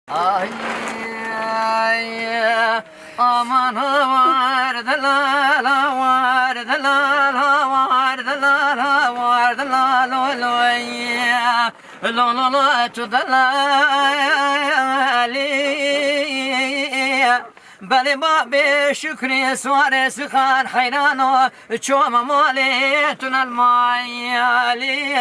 Ay, aman vardılar, vardılar, vardılar, vardılar, lolo tudalali. بله با به شکری سوار سخان حیرانو چوم مالی تنال مایالی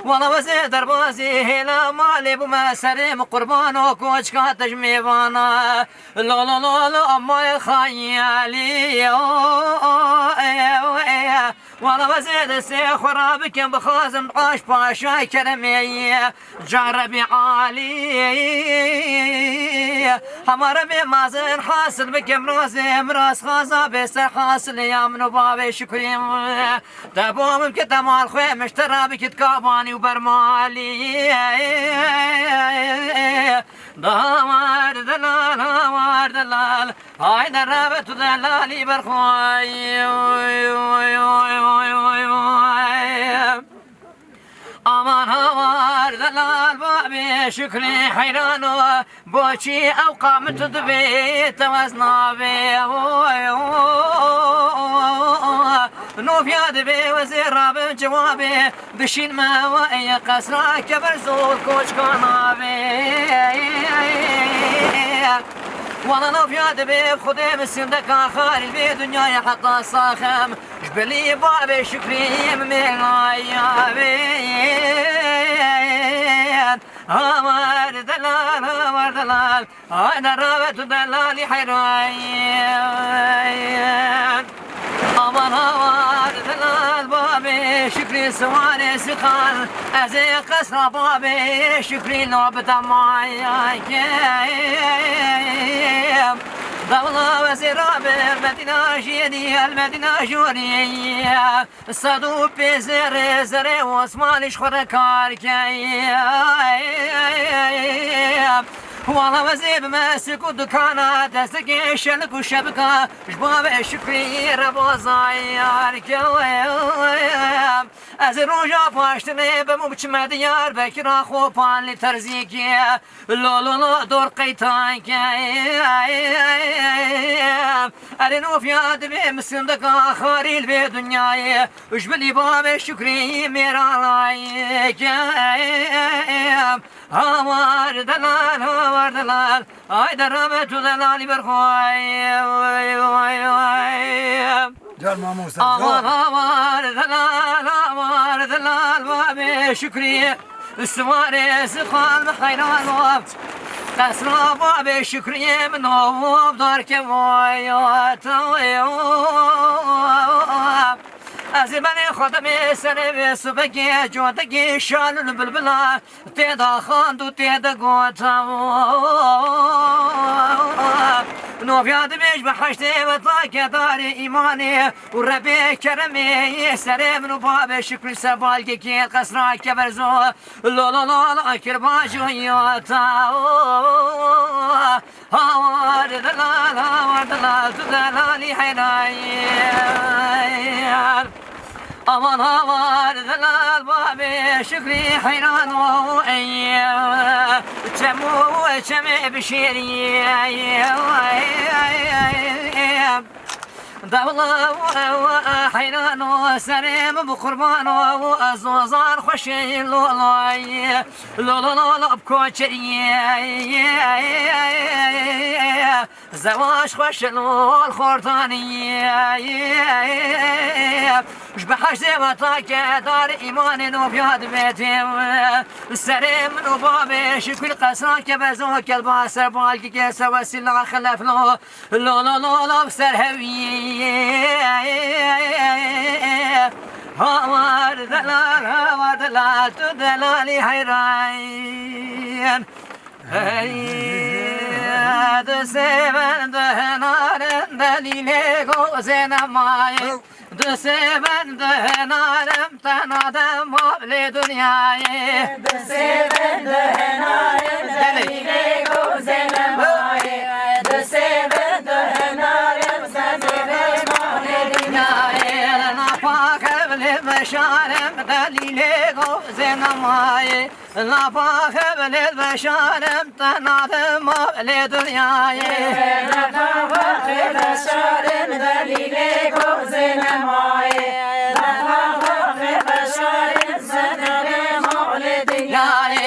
والا وزه در بازی هلا مالی بما سرم قربانو کوچ کا تجمیوانا لا لا لا لا مای خیالی والا وزه دسته خراب کم بخازم عاش پاشای کرمی جربی عالی हमारा बेमाजर हासिल बकम रोज़ मरास खाजा बेसर हासिल यामनो बाबे शुक्रिया तबोम के तमाल ख्वे मश्तरा बकित काबानी उबरमाली दामार दलाल हाय दराबत दलाली बरखोय aman havar dalal babi şükri hayranı boçi avkamı tutubi tevaznabi nufyadı bi vezirabim cevabi düşünme ve kasra keber zor koçkan abi وانا نفياد بي خدي مسندك خارج بي دنيا حتى صاخم جبلي بابي شكري من عيابين هامر دلال انا رابط دلالي حيرين aman havar delal babi şükri suvare sıkal eze kasra babi şükri nobta mayaykem davla ve zirabe medina jeni el medina juriye sadu pezere zere osmaniş khorakar kayem والا وزيب ماسك ودكانا دستك شلك وشبكة جباب شكري ربو زايار كويم از روجا پاشتنه بموبچ مدیار بکرا خوپان لی ترزیکی لولو دور قیتان کیم ارنو فیاد بیم سندک آخریل به دنیای اجبلی باب شکری میرالای کیم هوار دلال ay derrametu delali berhoy aman aman delal babi şükri üstüvare sıkal mehayran vab kasra babi şükriye min vab darke vay از من خودم سر به صبح جوادگی شالون بلبلا تیدا خاند و تیدا گوتا نوفیاد بیش به حشته و تاکه دار ایمانی و ربی کرمی سر من و باب شکر سبالگی که قصرا که برزو لولولول اکر باجویاتا هوار دلال تو دلالی حینایر aman havar delal babi şükri hayran o çemu çeme bişiriye davla hayran o serim bu kurban o azozar hoşil olay lololo bkoçeriye زواج خوش لول خورتانیه به حجز و تاکه دار ایمان نو بیاد بیتیم سرم نو باب شکل قصران که بزو کل با سر بالگی که سوا سلا خلف لو لو لو لو لو سر هویه هوار دلال تو دلالی حیرین de seven de narem delile gozenamay de seven de narem tanadem mavle dünyayı de seven de narem delile gozenamay de seven de narem tanadem mavle dünyayı napak evli meşarem delile gozenamay نمایی لبا خبل بشارم تنادم مال دنیای بشارم دلیل گوز نمایی بشارم زنم مال دنیای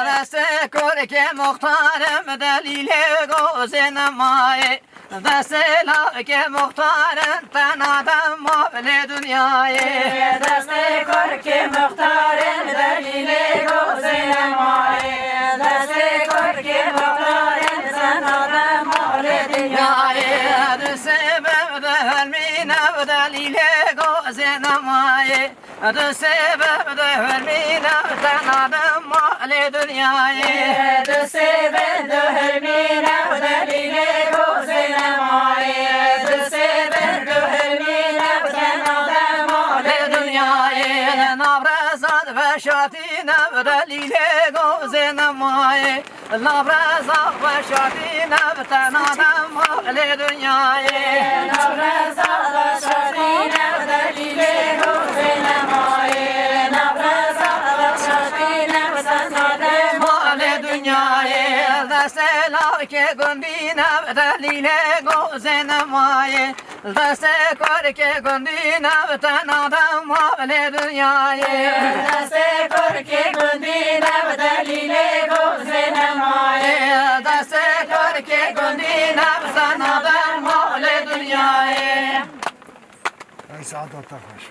دست کر که مختارم دلیل گوز نمایی دست لا که مختارم تنادم مال دنیای دست کر که مختارم دلیل گوز نمایی دست کر که مختارم زنم مال دنیای دست ببدل مینم دلیل گوز نمایی دست ببدل مینم تنادم مال دنیای دست ببدل مینم دلیل گوز نمایی دست ببدل مینم تنادم مال دنیای نبرزاد و شاتینم دلیل گوز نمایی نبرزاد و شاتینم تنادم مال دنیای نبرزاد و شاتینم دلیل گوز نمایی نبرزاد و شاتینم تنادم مال دنیای دست لاک گندینم دلیل گوز نمایی دست کار که گندینم تنادم مال دنیای دست کر که گندینم دلیل گوز نمایی دست کار که گندینم تنادم مال دنیای ای سعادت خوش